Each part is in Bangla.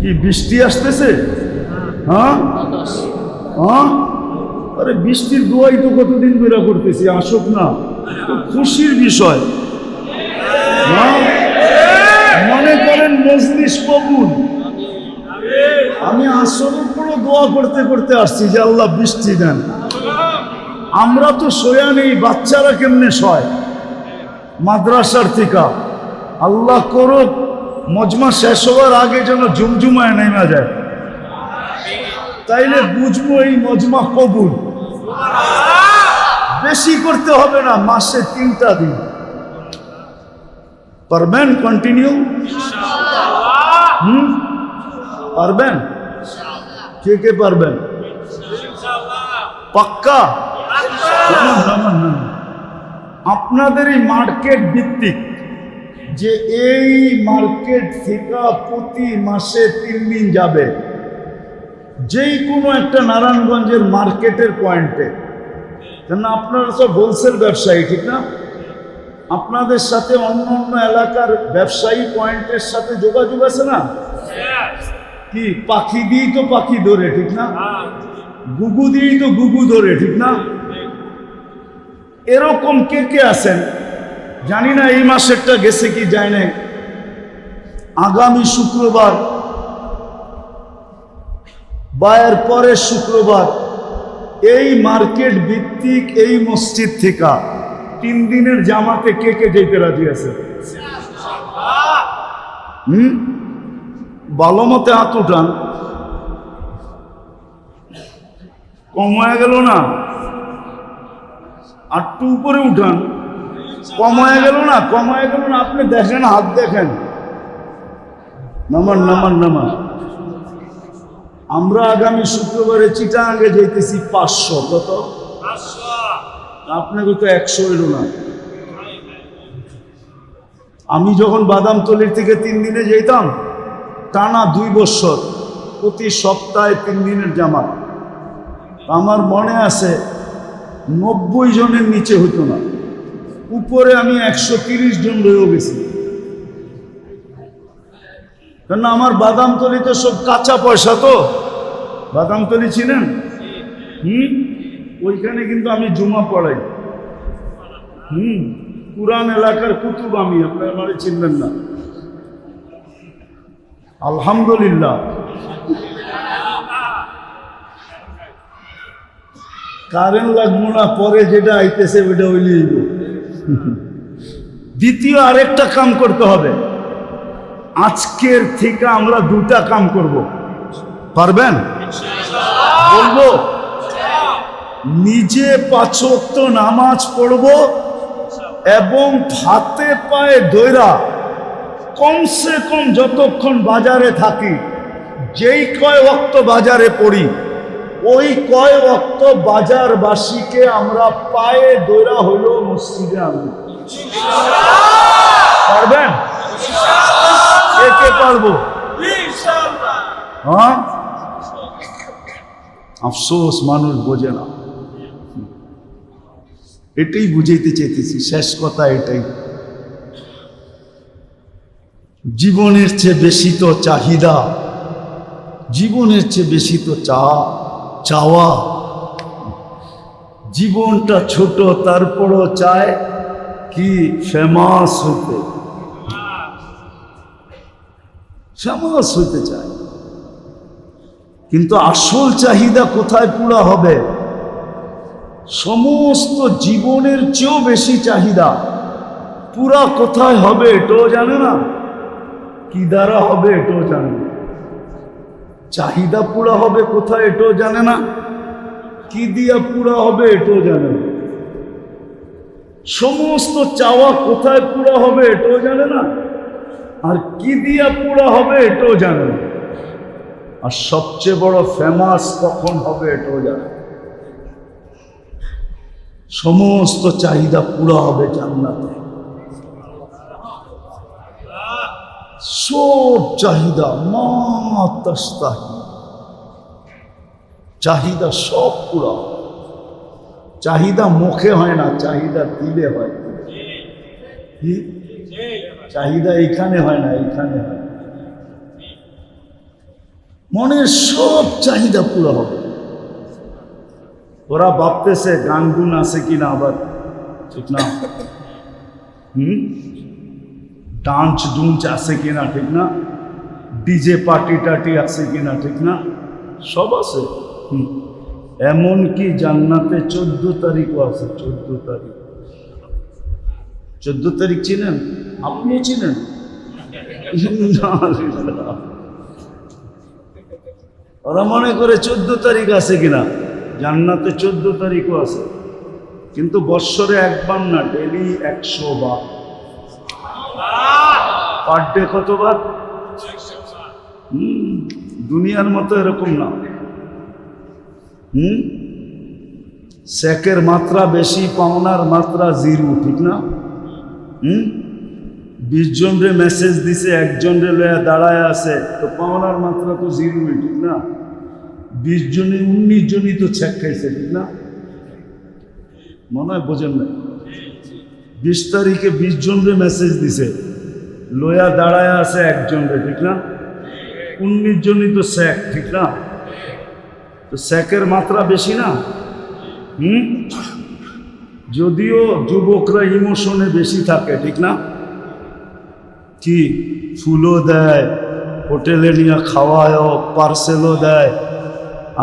কি বৃষ্টি আসতেছে? হ্যাঁ হ্যাঁ, আরে বৃষ্টির দোয়াই তো কতদিন ধরে করতেছি, আসুক না, খুশির বিষয়। হ্যাঁ, মনে করেন মজলিস কবুল। আমি আসরের পরও দোয়া করতে করতে আসছি যে আল্লাহ বৃষ্টি দেন। আমরা তো শোয়া নেই, বাচ্চারা কেমনে শয় মাদ্রাসার থেকে। আল্লাহ করুক মজমা শেষ হওয়ার আগে যেন ঝুমঝুমায় নেমা যায়, তাইলে বুঝবো এই মজমা কবুল। বেশি করতে হবে না, মাসে 3টা দিন। পারবেন কন্টিনিউ? পারবেন? কে কে পারবেন? পাক্কা? আপনাদের এই মার্কেট ভিত্তিক যে এই মার্কেট থেকে প্রতি মাসে 3 দিন যাবে যেই কোনো একটা নারায়ণগঞ্জের মার্কেটের পয়েন্টে, কেন আপনারা সব হোলসেল ব্যবসায়ী, ঠিক না? আপনাদের সাথে অন্য অন্য এলাকার ব্যবসায়ী পয়েন্টের সাথে যোগাযোগ আছে না? কি পাখি দিয়েই তো পাখি ধরে, ঠিক না? গুগু দিয়েই তো গুগু ধরে, ঠিক না? এরকম কে কে আছেন জানি না, এই মাসেরটা গেছে কি যায় নাই। আগামী শুক্রবার বা এর পরের শুক্রবার এই মার্কেট ভিত্তিক এই মসজিদ থেকে 3 দিনের জামাতে কে কে যেতে রাজি আছে? ভালো মতে হাত উঠান। কমায় গেল না? আটটু উপরে উঠান। কমায় গেল না? কমায় গেল না? আপনি দেখেন, হাত দেখেন। নামান নামান নামান। আমরা আগামী শুক্রবারে চিটাগাঙ্গে যাইতেছি 500। কত? আপনাকে তো 100 এলো না। আমি যখন বাদামতলির থেকে 3 দিনে যেতাম, টানা 2 বছর প্রতি সপ্তাহে 3 দিনের জামাত। আমার মনে আছে 90 জনের নিচে হতো না, উপরে আমি 130 জন রয়েও গেছি। কেন আমার বাদামতলি তো সব কাঁচা পয়সা। তো বাদামতলি ছিলেন? ওইখানে কিন্তু আমি জুমা পড়াই। পুরান এলাকার কুতুব আমি, আপনারা মানে চিনবেন না। আলহামদুলিল্লাহ। কারেন্ট লাগবো না, পরে যেটা আইতেছে ওইটা হইলেই। দ্বিতীয় আরেকটা কাম করতে হবে। আজকের থেকে আমরা 2টা কাম করব। পারবেন? বলবো, নিজে 5 ওয়াক্ত নামাজ পড়ব এবং হাতে পায়ে ধইরা কমসে কম যতক্ষণ বাজারে থাকি, যেই কয় ওয়াক্ত বাজারে পড়ি, ওই কয় ওয়াক্ত বাজারবাসীকে আমরা পায়ে ধইরা হইল মসজিদে আনব। পারবেন? কে পারবো? হ্যাঁ, আফসোস মানুষ বোঝে না। এটাই বুঝাইতে চাইতেছি, শেষ কথা এটাই। জীবনের চেয়ে বেশি তো চাহিদা, জীবনের চেয়ে বেশি তো চাওয়া। জীবনটা ছোট, তারপরও চায় কি ফেমাস হতে, ফেমাস হইতে চায়। কিন্তু আসল চাহিদা কোথায় পুরা হবে? সমস্ত জীবনের চেয়েও বেশি চাহিদা পুরা কোথায় হবে এটাও জানে না, কি দ্বারা হবে এটাও জানে না। চাহিদা পুরা হবে কোথায় এটাও জানে না, কি দিয়া পুরা হবে এটাও জানে না। সমস্ত চাওয়া কোথায় পুরা হবে এটাও জানে না, আর কি দিয়া পুরা হবে এটাও জানে না। আর সবচেয়ে বড় ফেমাস কখন হবে এটাও জানে। সমস্ত চাহিদা পুরা হবে জান্নাতে। সব চাহিদা চাহিদা সব পুরা। চাহিদা মুখে হয় না, চাহিদা দিলে হয়। চাহিদা এইখানে হয় না, এইখানে হয়। মনের সব চাহিদা পুরো হবে। ওরা ভাবতেছে গান গুন আছে কিনা, আবার ঠিক না, ডান্স ডুন্স আছে কিনা, ঠিক না, ডিজে পার্টি টাটি আছে কিনা, ঠিক না, সব আছে। এমনকি জান্নাতে 14 তারিখও আছে। 14 তারিখ, 14 তারিখ চিনেন? আপনিও চিনেন? ওরা মনে করে 14 তারিখ আছে কিনা, জান্নাতে 14 তারিখও আছে, কিন্তু বৎসরে একবার না, ডেলি 100 বার। পার ডে কতবার? দুনিয়ার মতো এরকম না। সেকের মাত্রা বেশি, পাওনার মাত্রা 0, ঠিক না? 20 জনরে মেসেজ দিছে, একজনরে লয়া দাঁড়ায় আছে, তো পাওনার মাত্রা তো 0, ঠিক না? 20 জনে 19 জনই তো চেক খাইছে, ঠিক না? মনে হয় বোঝেন না। 20 তারিখে 20 জনরে মেসেজ দিছে, লয়া দাঁড়ায় আছে একজনরে, ঠিক না? 19 জনই তো চেক, ঠিক না? তো চেকের মাত্রা বেশি না? যদিও যুবকরা ইমোশনে বেশি থাকে, ঠিক না? কি ফুলও দেয়, হোটেলে নিয়ে খাওয়ায়, পার্সেলও দেয়,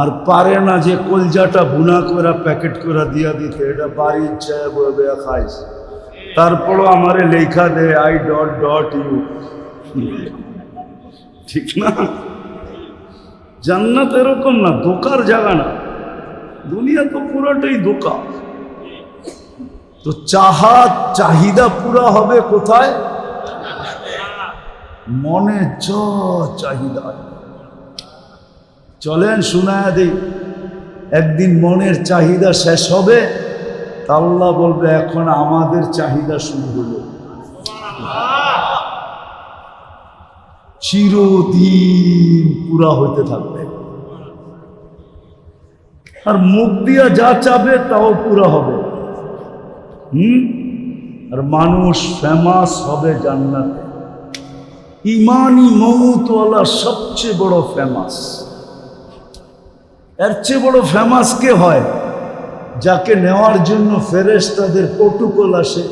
আর পারে না যে কলজাটা ভুনা করে প্যাকেট করে দিয়া দিতে, এটা বাড়ির চায় বয়ে খাইস। তারপরও আমারে লেখা দেয় I.U, ঠিক না? জান্নাত এরকম না, ধোকার জায়গা না। দুনিয়া তো পুরোটাই ধোকা। তো চাহিদা পুরা হবে কোথায়? মনে চাহিদা। চলেন শোনায়া দিই, একদিন মনের চাহিদা শেষ হবে, আল্লাহ বলবে এখন আমাদের চাহিদা শুরু হলো। চিরদিন পুরা হইতে থাকবে, আর মুখ দিয়া যা চাবে তাও পুরা হবে। আর মানুষ ফেমাস হবে জান্নাতে। ইমানি মৌতওয়ালা সবচেয়ে বড় ফেমাস। এর চেয়ে বড় ফেমাস কে হয়? যাকে নেওয়ার জন্য ফেরেশতাদের প্রটোকল আসে।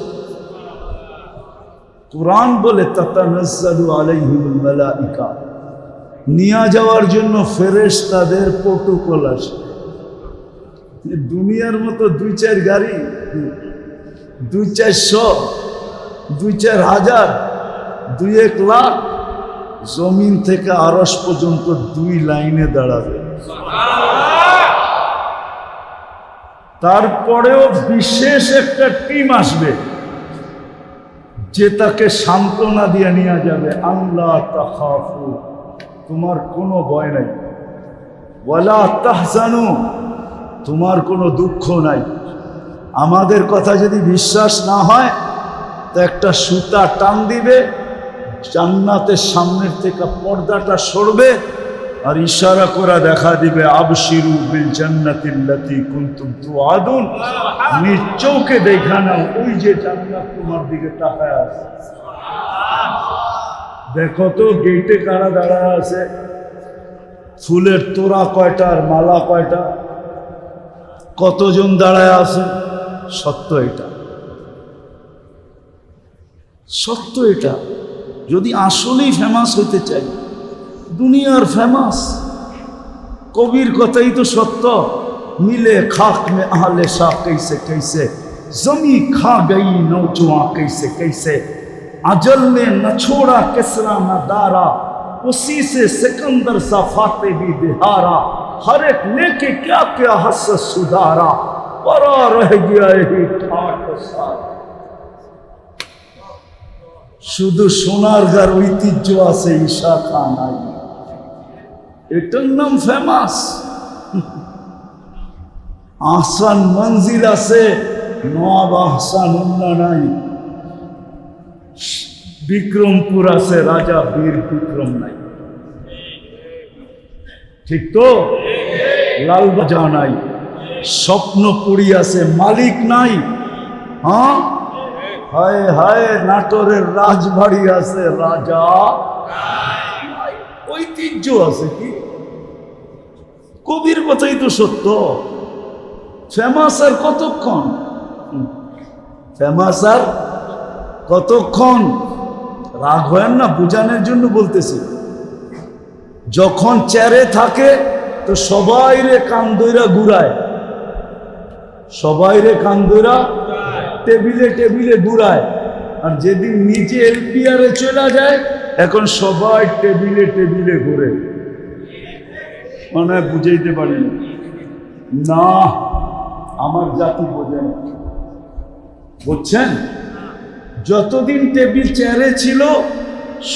কুরআন বলে তাতানাজ্জালু আলাইহিমুল মালাইকা, নিয়ে যাওয়ার জন্য ফেরেশতাদের প্রটোকল আসে। দুনিয়ার মতো 2-4 গাড়ি, 2-400, 2-4 হাজার, 2-1 লাখ, জমিন থেকে আরশ পর্যন্ত 2 লাইনে দাঁড়াবে। তারপরেও বিশেষ একটা টিম আসবে যে তাকে সান্ত্বনা দিয়ে নিয়ে যাবে। আল্লাহ তাখাফু, তোমার কোনো ভয় নাই, ওয়ালা তাহজানু, তোমার কোনো দুঃখ নাই। আমাদের কথা যদি বিশ্বাস না হয় তো একটা সুতা টান দিবে, জান্নাতের সামনের থেকে পর্দাটা সরবে, আর ইশারা করে দেখা দিবে আবশিরু বিল জান্নাতিল্লাতী কুনতুম তুআদুন, নিজ চোখে দেখা নাও ওই যে জান্নাত তোমার দিকে তাকায় আছে। দেখো তো গেটে কারা দাঁড়ায় আছে, ফুলের তোড়া কয়টা আর মালা কয়টা, কতজন দাঁড়ায় আছে। সত্য এটা, সত্য এটা। যদি আসলেই ফেমাস হতে চাই, দুনিয়ার ফেমাস, কবির কথাই তো সত্য। মিলে খাক মে আহলে শাহ कैसे कैसे, जमी खा गई नौजवां कैसे कैसे, अजल ने न छोड़ा किसरा न दारा, उसी से सिकंदर सा फाते भी बिहारा, हर एक लेके क्या क्या हस सुधारा, परा रह गया यही ठाट सारा। শুধু সোনারগাঁর ঐতিহ্য আছে, ঈশা খান নাই, এটার নাম ফেমাস। আহসান মঞ্জিল আছে, নওয়াব আহসান উল্লাহ নাই। বিক্রমপুর আছে, রাজা বীর বিক্রম নাই, ঠিক তো? লালবাজা নাই। স্বপ্নপুরী আছে, মালিক নাই। হ্যাঁ, হায় হায়, নাটোরের রাজবাড়ি আছে, রাজা। ঐতিহ্য আছে কি? কবির কথাই তো সত্য। ফেমাস আর কতক্ষণ, ফেমাস আর কতক্ষণ? রাগ হয় না, বুঝানোর জন্য বলতেছি। যখন চেয়ারে থাকে তো সবাই রে কান্দইরা ঘুরায়, সবাই রে কান্দইরা টেবিলে টেবিলে ঘুরায়। আর যেদিন নিজে এলপিআরে চলে যায়, এখন সবাই টেবিলে টেবিলে ঘুরে। মানে বুঝাইতে পারি না, আমার জাতি বোঝে না। বুঝছেন? যতদিন টেবিল চেয়ারে ছিল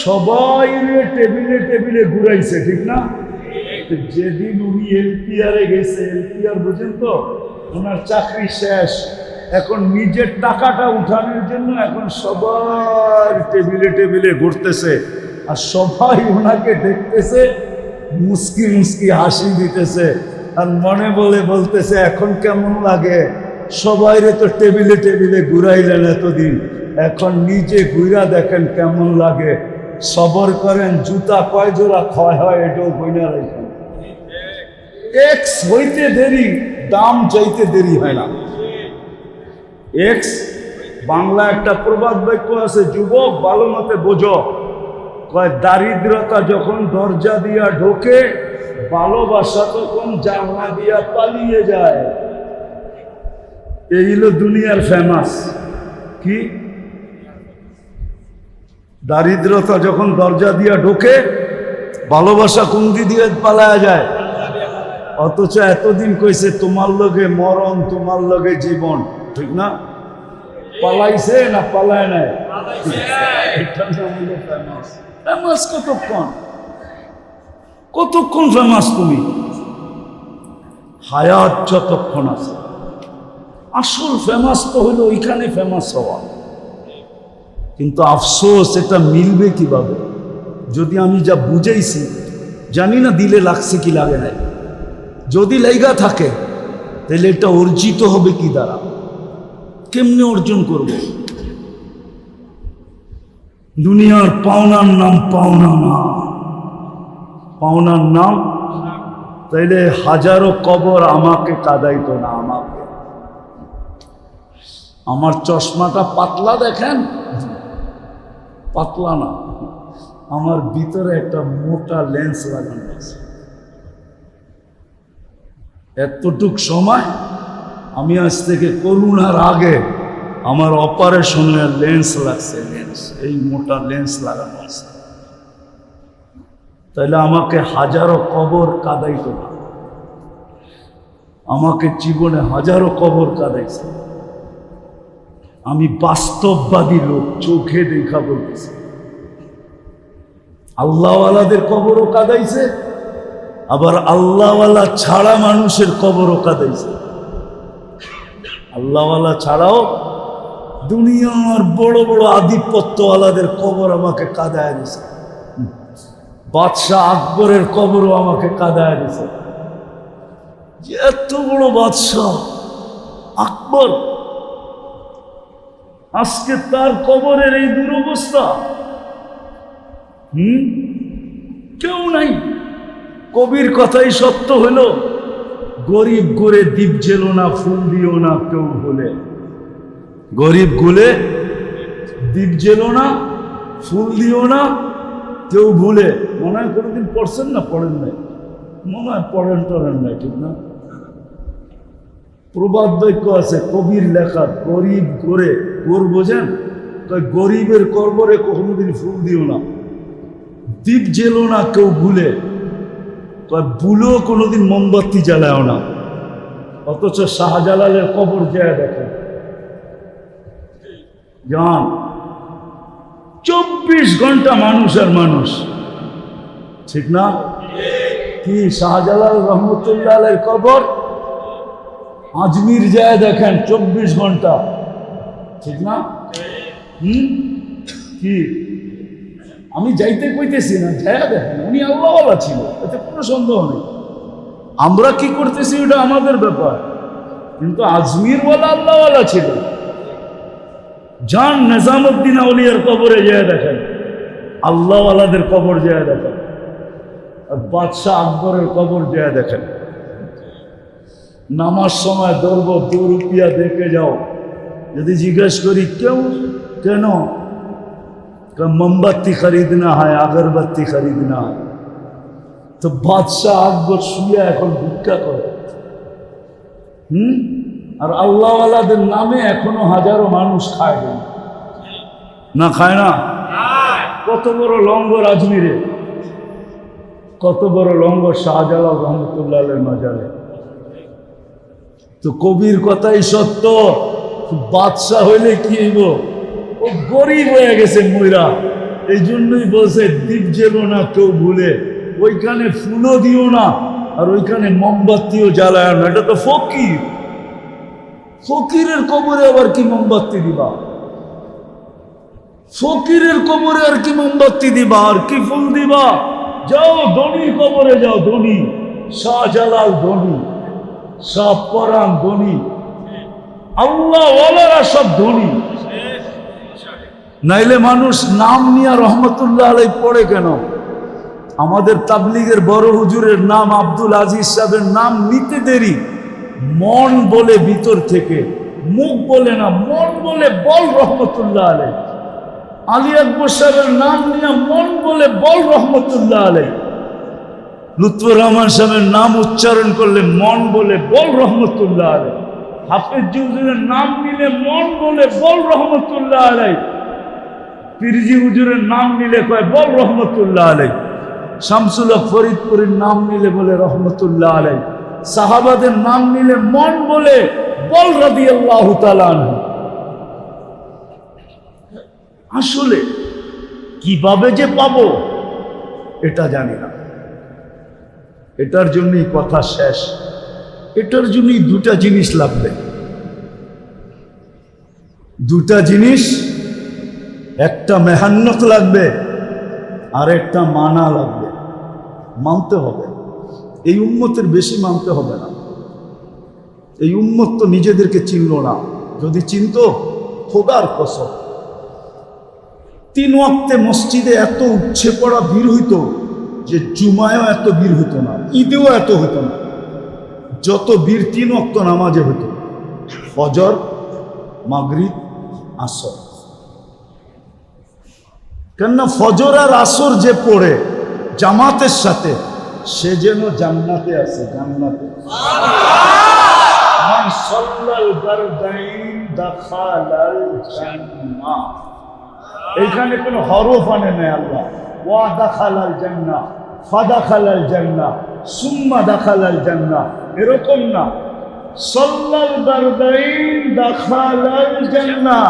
সবাই টেবিলে টেবিলে ঘুরাইছে, ঠিক না? যেদিন উনি এলপিআরে গেছে, এলপিআর বুঝেন তো, ওনার চাকরি শেষ, এখন নিজের টাকাটা উঠানোর জন্য এখন সবাই টেবিলে টেবিলে ঘুরতেছে। আর সবাই ওনাকে দেখতেছে, মুস্কি মুস্কি হাসি দিতেছে, আর মনে বলে বলতেছে এখন কেমন লাগে? সবাইরে তো টেবিলে টেবিলে ঘুরাইলেন এতদিন, এখন নিজে ঘুরা দেখেন কেমন লাগে। সবর করেন, জুতা কয় জোড়া ক্ষয় হয় এটাও বইনা রাখেন। এক্স হইতে দেরি, দাম চাইতে দেরি হয় না। এক্স বাংলা একটা প্রবাদ বাক্য আছে, যুবক ভালো মতে বোঝো, কয় দারিদ্রতা যখন দরজা দিয়া ঢোকে, ভালোবাসা তখন জানলা দিয়া পালিয়ে যায়। এই হলো দুনিয়ার ফেমাস। কি? দারিদ্রতা যখন দরজা দিয়া ঢোকে, ভালোবাসা কুন্দি দিয়ে পালায়া যায়। অথচ এতদিন কইছে তোমার লগে মরণ, তোমার লগে জীবন, ঠিক না? পালাইছে না পালায় নাই? এটার নাম হলো ফেমাস। ফেমাস কতক্ষণ? কতক্ষণ ফেমাস তুমি? হায়াত যতক্ষণ আছে। আসল ফেমাস তো হলো ওইখানে ফেমাস হওয়া। কিন্তু আফসোস, এটা মিলবে কিভাবে? যদি আমি যা বুঝাইছি, জানি না দিলে লাগছে কি লাগে নাই, যদি লাইগা থাকে তাহলে এটা অর্জিত হবে কি দ্বারা? কেমনে অর্জন করব? দুনিয়ার পাওনার নাম পাওনা না, পাওনার নাম। তাইলে হাজারো কবর আমাকে কাঁদাইতো না। আমাকে, আমার চশমাটা পাতলা দেখেন, পাতলা না, আমার ভিতরে একটা মোটা লেন্স লাগানো আছে। এতটুক সময় আমি আজ থেকে করোনার আগে আমার অপারেশনের লেন্স লাগছে, লেন্স, এই মোটা লেন্স লাগানো আছে। তাহলে আমাকে হাজারো কবর কাঁদাইতো না। আমাকে জীবনে হাজারো কবর কাঁদাইছে। আমি বাস্তববাদী লোক, চোখে দেখা বলতেছি। আল্লাহওয়ালাদের কবরও কাঁদাইছে, আবার আল্লাহওয়ালা ছাড়া মানুষের কবরও কাঁদাইছে। আল্লাহওয়ালা ছাড়াও দুনিয়ার বড় বড় আধিপত্যওয়ালাদের কবর আমাকে কাঁদায় দিছে। বাদশাহ আকবরের কবরও আমাকে কাঁদায় দিছে। এত বড় বাদশাহ আকবর, আজকে তার কবরের এই দুরবস্থা। কেউ নাই। কবির কথাই সত্য হলো, গরিব করে দ্বীপ জেলো না, ফুল দিও না কেউ ভুলে। গরিব গুলে দ্বীপ জেলো না, ফুল দিও না কেউ ভুলে। মনে হয় কোনোদিন পড়ছেন না? পড়েন নাই? মনে হয় পড়েন টড়েন নাই, ঠিক না? প্রবাদ বাক্য আছে কবির লেখা, গরিব করে, গোর বোঝেন? গরিবের কবরে কোনোদিন ফুল দিও না, দ্বীপ জেলো না কেউ ভুলে। ভুলেও কোনোদিন মোমবাতি জ্বালাও না। অথচ শাহজালালের কবর যায় দেখেন, জান 24 ঘন্টা মানুষ আর মানুষ, ঠিক না? কি শাহজালাল রহমতুল্লাহ আলাইহির কবর আজমির যায় দেখেন 24 ঘন্টা, ঠিক না? কি আমি যাইতে কইতেছি না, যায় দেখেন, উনি আল্লাহওয়ালা ছিল, এতে কোনো সন্দেহ নেই। আমরা কি করতেছি ওটা আমাদের ব্যাপার, কিন্তু আজমিরওয়ালা আল্লাহওয়ালা ছিল। যান নিজামুদ্দিন আউলিয়ার কবরে যায় দেখেন, আল্লাহওয়ালাদের কবর যায় দেখেন, আর বাদশাহ আকবরের কবর যায় দেখেন। নামার সময় ধরব 2 রুপিয়া দেখে যাও। যদি জিজ্ঞেস করি কেউ কেন, মোমবাতি খরিদনা হয়, আগরবাতি খরিদনা হয়। তো বাদশাহ আকবর শুয়ে এখন ভিক্ষা করে। আর আল্লাহওয়ালাদের নামে এখনো হাজারো মানুষ খায় না, খায় না। কত বড় লঙ্গর আজমিরে, কত বড় লঙ্গর শাহজালাল রহমতুল্লাহ মাজারে। তো কবির কথাই সত্য, বাদশাহ হইলে কি হইব, ও গরিব হয়ে গেছে ময়রা। এই জন্যই বলছে দ্বীপ জেলো না কেউ ভুলে, ওইখানে ফুলও দিও না আর ওইখানে মোমবাতিও জ্বালায় না। এটা তো ফকির, ফকিরের কবরে আবার কি মোমবাতি দিবা? ফকিরের কবরে আর কি মোমবাতি দিবা, আর কি ফুল দিবা? যাও ধনী কবরে যাও, ধনী শাহজালাল ধনী, শাহ পরাণ ধনী, আল্লাহ ওয়ালারা সব ধনী। নাইলে মানুষ নাম নিয়ে রহমতুল্লাহ আলাই পড়ে কেন? আমাদের তাবলিগের বড় হুজুরের নাম আব্দুল আজিজ সাহেবের নাম নিতে দেরি, মন বলে ভিতর থেকে, মুখ বলে না, মন বলে বল রহমতুল্লাহ আলাই। আলী আকবর সাহেবের নাম নিয়ে মন বলে বল রহমতুল্লাহ আলাই। লুৎফুর রহমান সাহেবের নাম উচ্চারণ করলে মন বলে বল রহমতুল্লাহ আলাই। হাফেজ হুজুরের নাম নিলে মন বলে বল রহমতুল্লাহ আলাই। পীরজি হুজুরের নাম নিলে কয় বল রহমতুল্লাহ আলাই। শামসুল হক ফরিদপুরের নাম নিলে বলে রহমতুল্লাহ আলাই। সাহাবাদের নাম নিলে মন বলে বল রাদিয়াল্লাহু তাআলা আনহু। আসলে কিভাবে যে পাবো এটা জানি না, এটার জন্যই কথা শেষ। এটার জন্যই 2টা জিনিস লাগবে, 2টা জিনিস, একটা মেহনত লাগবে আর একটা মানা লাগবে। মানতে হবে, এই উম্মতের বেশি মানতে হবে না। এই উম্মত তো নিজেদেরকে চিনল না, যদি চিনত খোদার কসম 3 ওয়াক্তে মসজিদে এত উচ্ছে পড়া ভিড় হইত যে জুমায়ও এত ভিড় হইতো না, ঈদেও এত হইতো না। যত ভিড় 3 ওয়াক্ত নামাজে হইতো, ফজর, মাগরিব, আসর। কেননা ফজর আর আসর যে পড়ে জামাতের সাথে, সে যেন জান্নাতে আছে, জান্নাতে। মান সাল্লাল বারদাইন দাখালাল জান্নাহ। এইখানে কোনো হরফ আনে নাই আল্লাহ। ওয়া দাখালাল জান্নাহ, ফাদাখালাল জান্নাহ, সুম্মা দাখালাল জান্নাহ, এরকম না। সাল্লাল বারদাইন দাখালাল জান্নাহ,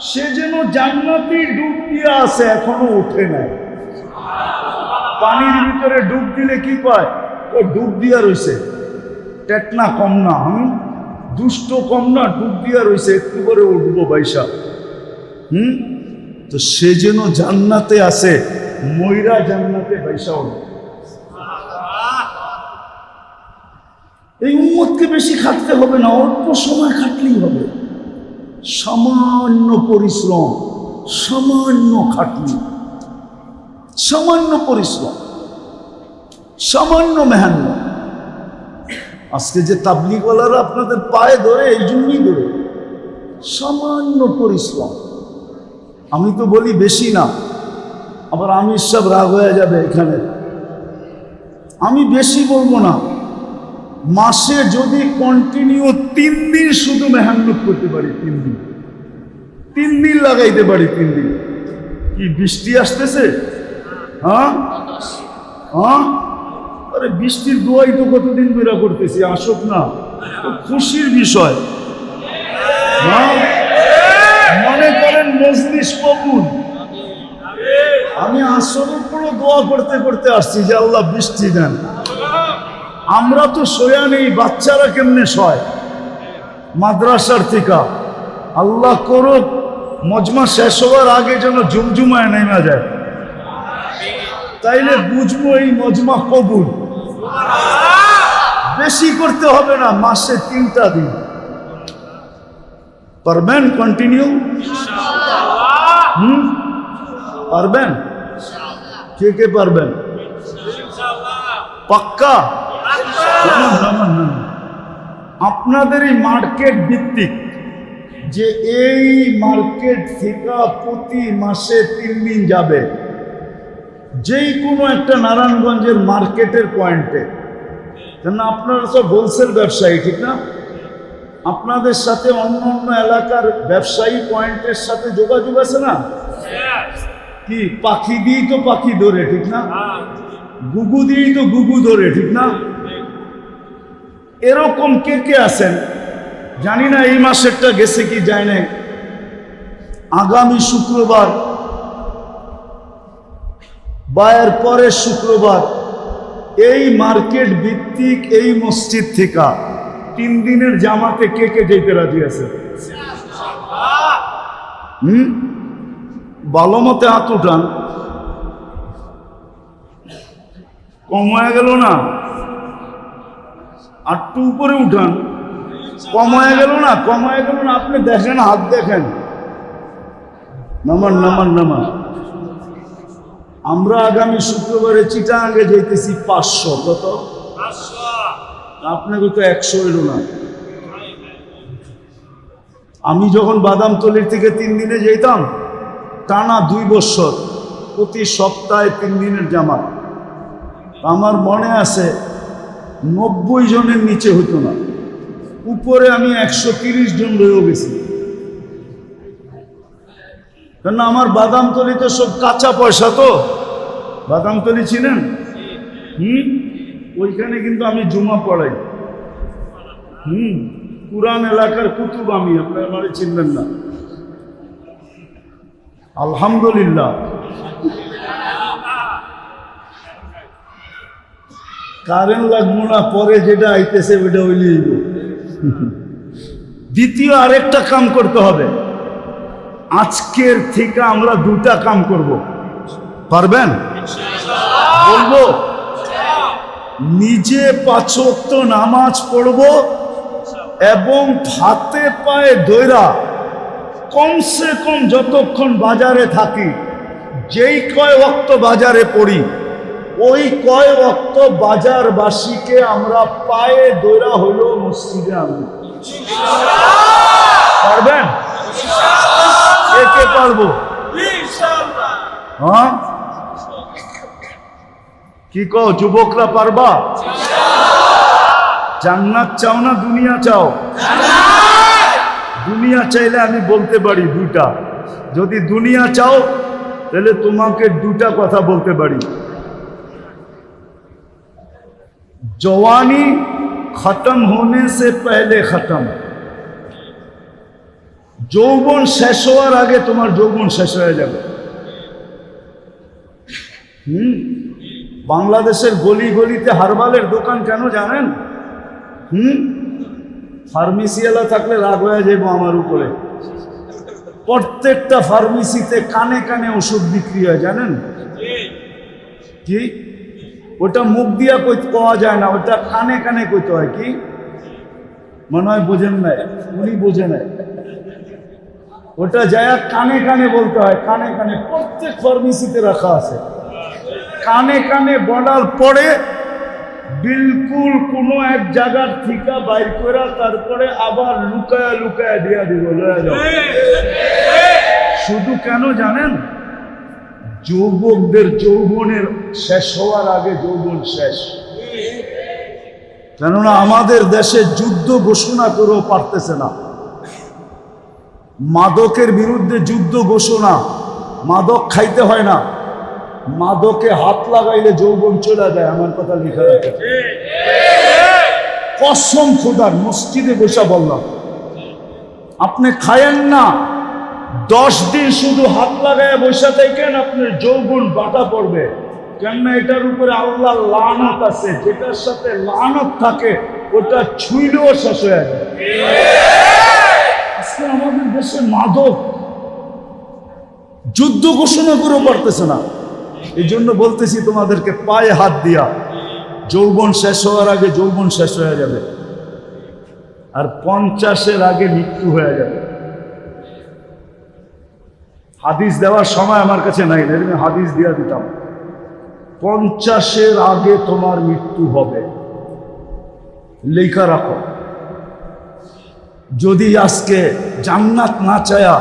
সে যেন জান্নাতে ডুব দিয়ে আছে, এখনো উঠে নাই। পানির ভিতরে ডুব দিলে কি কয়, ও ডুব দিয়া রইছে, টেকনা কম না, দুষ্ট কম না, ডুব দিয়া রইছে, একটু করে উঠবো বাইসা। তো সে যেন জান্নাতে আছে, ময়রা জান্নাতে বাইসা উঠবে। এই উম্মতকে বেশি খাটতে হবে না, অল্প সময় খাটলেই হবে। সামান্য পরিশ্রম, সামান্য খাটনি, সামান্য পরিশ্রম, সামান্য মেহনত। আজকে যে তাবলিগওয়ালারা আপনাদের পায়ে ধরে, এই জন্যই ধরে, সামান্য পরিশ্রম। আমি তো বলি বেশি না, আবার আমির সব রাগ হয়ে যাবে এখানে। আমি বেশি বলবো না, মাসে যদি কন্টিনিউ 3 দিন শুধু মেহনত করতে পারি, 3 দিন লাগাইতে পারি, 3 দিন। কি বৃষ্টি আসতেছে? হ্যাঁ, আরে বৃষ্টির দোয়াই তো কতদিন ধরে করতেছি, আসুক না, খুশির বিষয়। মনে করেন মজলিস কবুল। আমি আসরের পরও দোয়া করতে করতে আসছি যে আল্লাহ বৃষ্টি দেন। আমরা তো শোয়া নেই, বাচ্চারা কেমনে শয় মাদ্রাসার থেকে। আল্লাহ করুক মজমা শেষ হওয়ার আগে যেন ঝুমঝুমায় নেমে যায়, তাইলে বুঝবো এই মজমা কবুল। বেশি করতে হবে না, মাসে 3টা দিন পারবেন কন্টিনিউ? পারবেন? কে কে পারবেন? পাক্কা? আপনাদের এই মার্কেট ভিত্তিক যে এই মার্কেট থেকে প্রতি মাসে 3 দিন যাবে যেই কোনো একটা নারায়ণগঞ্জের মার্কেটের পয়েন্টে, কেন আপনারা সব হোলসেল ব্যবসায়ী, ঠিক না? আপনাদের সাথে অন্য অন্য এলাকার ব্যবসায়ী পয়েন্টের সাথে যোগাযোগ আছে না? কি পাখি দিয়েই তো পাখি ধরে, ঠিক না? গুগু দিয়েই তো গুগু ধরে, ঠিক না? এরকম কে কে আছেন জানি না, এই মাসেরটা গেছে কি যায় না, আগামী শুক্রবার বা এর পরের শুক্রবার এই মার্কেট ভিত্তিক এই মসজিদ থেকে 3 দিনের জামাতে কে কে যেতে রাজি আছে? ভালো মতে হাত উঠান। কমায় গেল না, আটটু উপরে উঠান। কমায় গেল না, কমায় গেল না। আপনি দেখেন, হাত দেখেন। নামান নামান নামান। আমরা আগামী শুক্রবারে চিটাগাঙ্গে যাইতেছি 500। কত? আপনাকে তো 100 এলো না। আমি যখন বাদামতলির থেকে 3 দিনে যেতাম, টানা 2 বছর প্রতি সপ্তাহে 3 দিনের জামাত, আমার মনে আছে 90 জনের নিচে হতো না, উপরে আমি 130 জন রয়েও গেছি। কেন আমার বাদামতলি তো সব কাঁচা পয়সা। তো বাদামতলি ছিলেন? ওইখানে কিন্তু আমি জুমা পড়াই। পুরান এলাকার কুতুব আমি, আপনার মানে চিনবেন না। আলহামদুলিল্লাহ। কারেন্ট লাগবো না, পরে যেটা আইতেছে ওইটা হইলেই। দ্বিতীয় আরেকটা কাম করতে হবে। আজকের থেকে আমরা 2টা কাম করব। পারবেন? বলবো, নিজে 5 ওয়াক্ত নামাজ পড়ব এবং হাতে পায়ে ধইরা কমসে কম যতক্ষণ বাজারে থাকি, যেই কয় ওয়াক্ত বাজারে পড়ি, ওই কয় ওয়াক্ত বাজারবাসীকে আমরা পায়ে ধইরা হলো মসজিদে আনব। পারবেন? কে পারবো? হ্যাঁ, কি কও যুবকরা, পারবা? জান্নাত চাও না দুনিয়া চাও? দুনিয়া চাইলে আমি বলতে পারি 2টা। যদি দুনিয়া চাও তাহলে তোমাকে 2টা কথা বলতে পারি। जवानी खत्म होने से पहले खत्म। যৌবন শেষ হওয়ার আগে তোমার যৌবন শেষ হয়ে যাবে। বাংলাদেশের গলি গলিতে হারবালের দোকান কেন জানেন? ফার্মেসিওয়ালা থাকলে রাগ হয়ে যাবো আমার উপরে। প্রত্যেকটা ফার্মেসিতে কানে কানে ওষুধ বিক্রি হয়, জানেন কি? ওটা মুখ দিয়া পাওয়া যায় না, ওটা কানে কানে কইতে হয়। কি মনে হয় বোঝেন নাই? উনি বোঝে নাই। ওটা যায় কানে কানে বলতে হয়, কানে কানে। প্রত্যেক ফার্মেসিতে রাখা আছে। কানে কানে বলার পরে বিলকুল কোনো এক জায়গার থেকে বাইর করে তারপরে আবার লুকায়া লুকায়া দিয়া দিব, লয়া যাও। শুধু কেন জানেন? যুবকদের যৌবনের শেষ হওয়ার আগে যৌবন শেষ। কেননা আমাদের দেশে যুদ্ধ ঘোষণা করেও পারতেছে না। মাদকের বিরুদ্ধে যুদ্ধ ঘোষণা। মাদক খাইতে হয় না, মাদকে হাত লাগাইলে যৌবন চলে যায়। আমার কথা লেখা আছে, কসম খোদার, মসজিদে বসে বললাম। আপনি খায়েন না, 10 দিন শুধু হাত লাগায় বসে থাকেন, আপনার যৌবন বাটা পড়বে। কেননা এটার উপরে আল্লাহ লানত আছে। যেটার সাথে লানত থাকে ওটা ছুঁইলেও শেষ হয়ে যায়। আজকে আমাদের দেশে মাদক যুদ্ধ ঘোষণা করেও পারতেছে না। এই জন্য বলতেছি তোমাদেরকে, পায়ে হাত দিয়া, যৌবন শেষ হওয়ার আগে যৌবন শেষ হয়ে যাবে, আর 50-এর আগে মৃত্যু হয়ে যাবে। হাদিস দেওয়ার সময় আমার কাছে নাই, আমি হাদিস দিয়া দিতাম। 50-এর আগে তোমার মৃত্যু হবে, লেখা রাখো। যদি আজকে জান্নাত না চায়া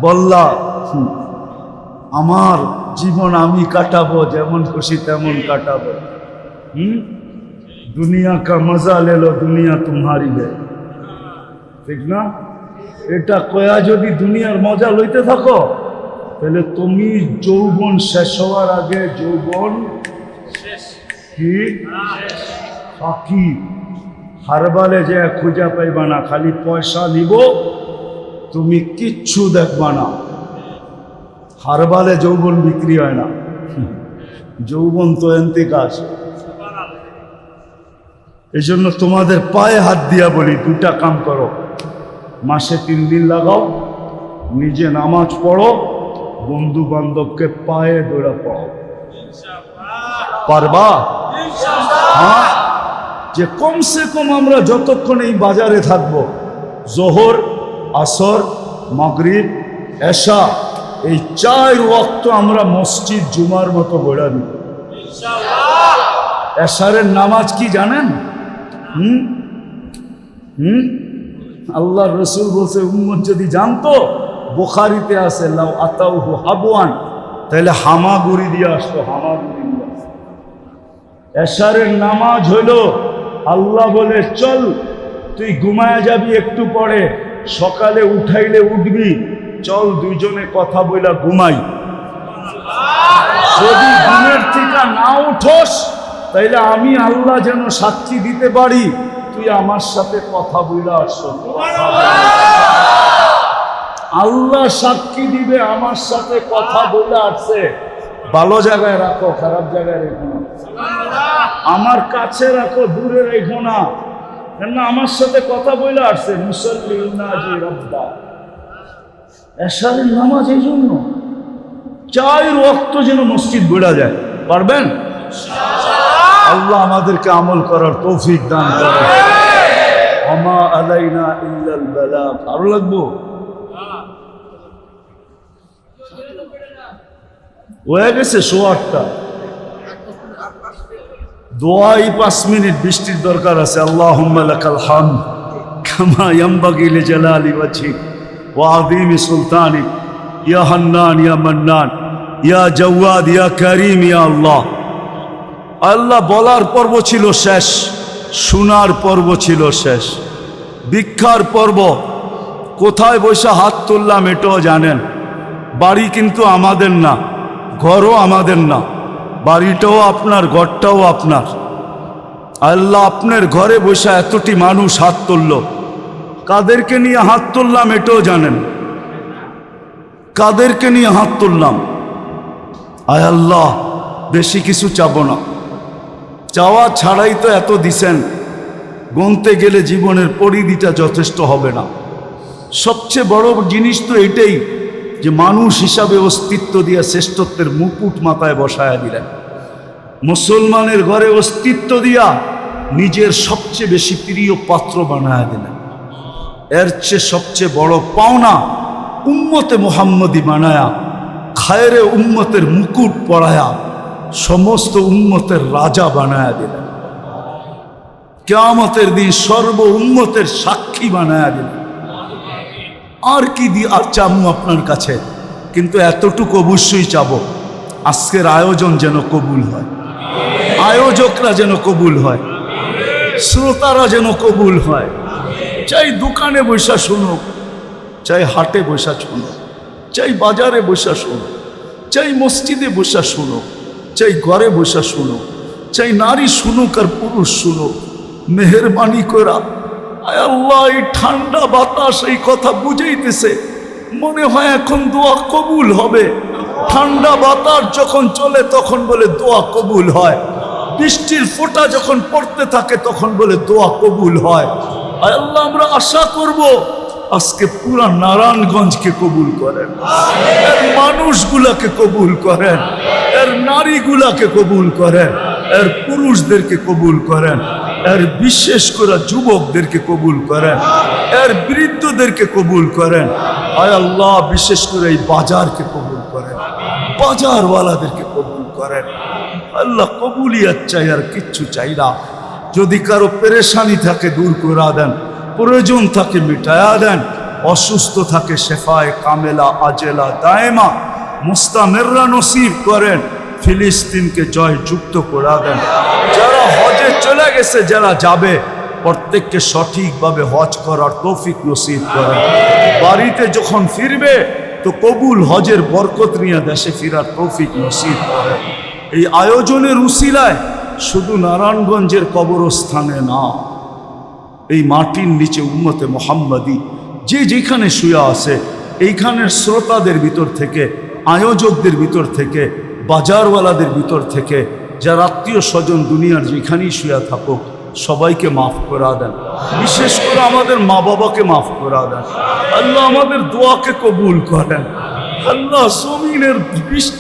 বললা আমার জীবন আমি কাটাবো, যেমন খুশি তেমন কাটাবো, দুনিয়া কা মজা লেলো দুনিয়া তুমহারি হে, ঠিক না? এটা কয়া যদি দুনিয়ার মজা লইতে থাকো তাহলে তুমি যৌবন শেষ হওয়ার আগে যৌবন কি ফাঁকি হারবালে যে খুঁজা পাইবা না, খালি পয়সা নিব, তুমি কিচ্ছু দেখবা না। হারবালে যৌবন বিক্রি হয় না, যৌবন তো এন্তিকাজ। এই জন্য তোমাদের পায়ে হাত দিয়া বলি, দুটা কাম করো, মাসে 3 দিন লাগাও, নিজে নামাজ পড়ো, বন্ধু বান্ধবকে পায়ে দৌড়া পড়ো। পারবা? হ্যাঁ, যে কমসে কম আমরা যতক্ষণ এই বাজারে থাকবো, জোহর, আসর, মাগরিব, এশা, এই 4 ওয়াক্ত আমরা মসজিদ জুমার মতো গড়া দিব। এশারের নামাজ কি জানেন? আল্লাহ রসুল বলছে উম্মত যদি জানতো, বুখারীতে আছে লাউ আতাউহু হাবওয়ান, তাহলে হামাগুড়ি দিয়ে আসতো, হামাগুড়ি দিয়ে আসতো। এশারের নামাজ হলো আল্লাহ বলে চল তুই ঘুমায়া যাবি একটু পরে, সকালে উঠাইলে উঠবি, চল দুইজনে কথা বইলা ঘুমাই। যদি ঘুমের থেকে না উঠোস তাইলে আমি আল্লাহ যেন সাক্ষী দিতে পারি তুই আমার সাথে কথা বইলা আসছ। আল্লাহ সাক্ষী দিবে আমার সাথে কথা বইলা আসছে। ভালো জায়গায় রাখো, খারাপ জায়গায় রেখো না। আমার কাছে রাখো, দূরে রেখো না। কেন আমার সাথে কথা বইলা আসছে। মুসল্লিউনা জি রব্বা, এশারের নামাজ এই জন্য 4 ওয়াক্ত যেন মসজিদ গড়া যায়। পারবেন? আল্লাহ আমাদেরকে আমল করার তৌফিক দান করে। ওমা আলাইনা ইল্লাল বালাগ। আরো লাগবো? হয়ে গেছে 8:15। দোয়াই 5 মিনিট, বৃষ্টির দরকার আছে। আল্লাহুম্মা লাকাল হামদ কামা ইয়ানবাগি লিজালালি ওয়াজহিক ওয়া আযীমি সুলতানিক ইয়া হান্নান ইয়া মান্নান ইয়া জাওয়াদ ইয়া কারীম ইয়া আল্লাহ। আল্লাহ বলার পর্ব ছিল শেষ, শোনার পর্ব ছিল শেষ, ভিক্ষার পর্ব। কোথায় বসে হাত তুললাম এটাও জানেন। বাড়ি কিন্তু আমাদের না, ঘরও আমাদের না, বাড়িটাও আপনার, ঘরটাও আপনার। আল্লাহ আপনার ঘরে বসে এতটি মানুষ হাত তুলল, কাদেরকে নিয়ে হাত তুললাম এটাও জানেন। কাদেরকে নিয়ে হাত তুললাম? আয় আল্লাহ, বেশি কিছু চাবো না, চাওয়া ছাড়াই তো এত দিছেন, গুনতে গেলে জীবনের পরিধিটা যথেষ্ট হবে না। সবচেয়ে বড় জিনিস তো এটাই যে মানুষ হিসাবে অস্তিত্ব দিয়ে শ্রেষ্ঠত্বের মুকুট মাথায় বসায়া দিলেন। মুসলমানের ঘরে অস্তিত্ব দিয়া নিজের সবচেয়ে বেশি প্রিয় পাত্র বানায়া দিলেন। এর চেয়ে সবচেয়ে বড় পাওনা উম্মতে মুহাম্মদী বানায়া, খায়রে উম্মতের মুকুট পরায়া সমস্ত উম্মতের রাজা বানায়া দিলেন। কিয়ামতের দিন সর্ব উম্মতের সাক্ষী বানায়া দিলেন। আর কি দিয়ে আর চামু আপনার কাছে, কিন্তু এতটুকু অবশ্যই চাবো, আজকের আয়োজন যেন কবুল হয়, আয়োজকরা যেন কবুল হয়, শ্রোতারা যেন কবুল হয়। চাই দোকানে বসা শুনুক, চাই হাটে বসা শুনুক, চাই বাজারে বসা শুনুক, চাই মসজিদে বসা শুনুক, চাই ঘরে বসা শুনুক, চাই নারী শুনুক আর পুরুষ শুনুক, মেহেরবানি করা আয় আল্লাহ এই ঠান্ডা বাতাস এই কথা বুঝাইতেছে, মনে হয় এখন দোয়া কবুল হবে। ঠান্ডা বাতাস যখন চলে তখন বলে দোয়া কবুল হয়, বৃষ্টির ফোঁটা যখন পড়তে থাকে তখন বলে দোয়া কবুল হয়। আয় আল্লাহ, আমরা আশা করব আজকে পুরা নারায়ণগঞ্জকে কবুল করেন, এর মানুষগুলাকে কবুল করেন, এর নারীগুলাকে কবুল করেন, এর পুরুষদেরকে কবুল করেন, এর বিশেষ করে যুবকদেরকে কবুল করেন, এর বৃদ্ধদেরকে কবুল করেন। আয় আল্লাহ, বিশেষ করে এই বাজারকে কবুল করেন, বাজারওয়ালাদেরকে কবুল করেন। আল্লাহ কবুলিয়াত চাই, আর কিচ্ছু চাই না। যদি কারো পেরেশানি থাকে দূর করে দেন, প্রয়োজন থাকে মিটায়া দেন, অসুস্থ থাকে শেফায়ে কামেলা আজেলা দায়েমা মুস্তামেররা নসিব করেন, ফিলিস্তিনকে জয়যুক্ত করা দেন। যারা হজে চলে গেছে, যারা যাবে, প্রত্যেককে সঠিকভাবে হজ করার তৌফিক নসিব করেন। বাড়িতে যখন ফিরবে তো কবুল হজের বরকত নিয়ে দেশে ফিরার তৌফিক নসিব করেন। এই আয়োজনের উসিলায় শুধু নারায়ণগঞ্জের কবরস্থানে না, এই মাটির নিচে উম্মতে মুহাম্মাদি যে যেখানে শুয়ে আছে, এইখানের শ্রোতাদের ভিতর থেকে, আয়োজকদের ভিতর থেকে, বাজারওয়ালাদের ভিতর থেকে, যার আত্মীয় স্বজন দুনিয়ার যেখানেই শুয়ে থাকুক, সবাইকে মাফ করা দেন। বিশেষ করে আমাদের মা বাবাকে মাফ করা দেন। আল্লাহ আমাদের দোয়াকে কবুল করেন। আল্লাহ জমিনের বৃষ্টি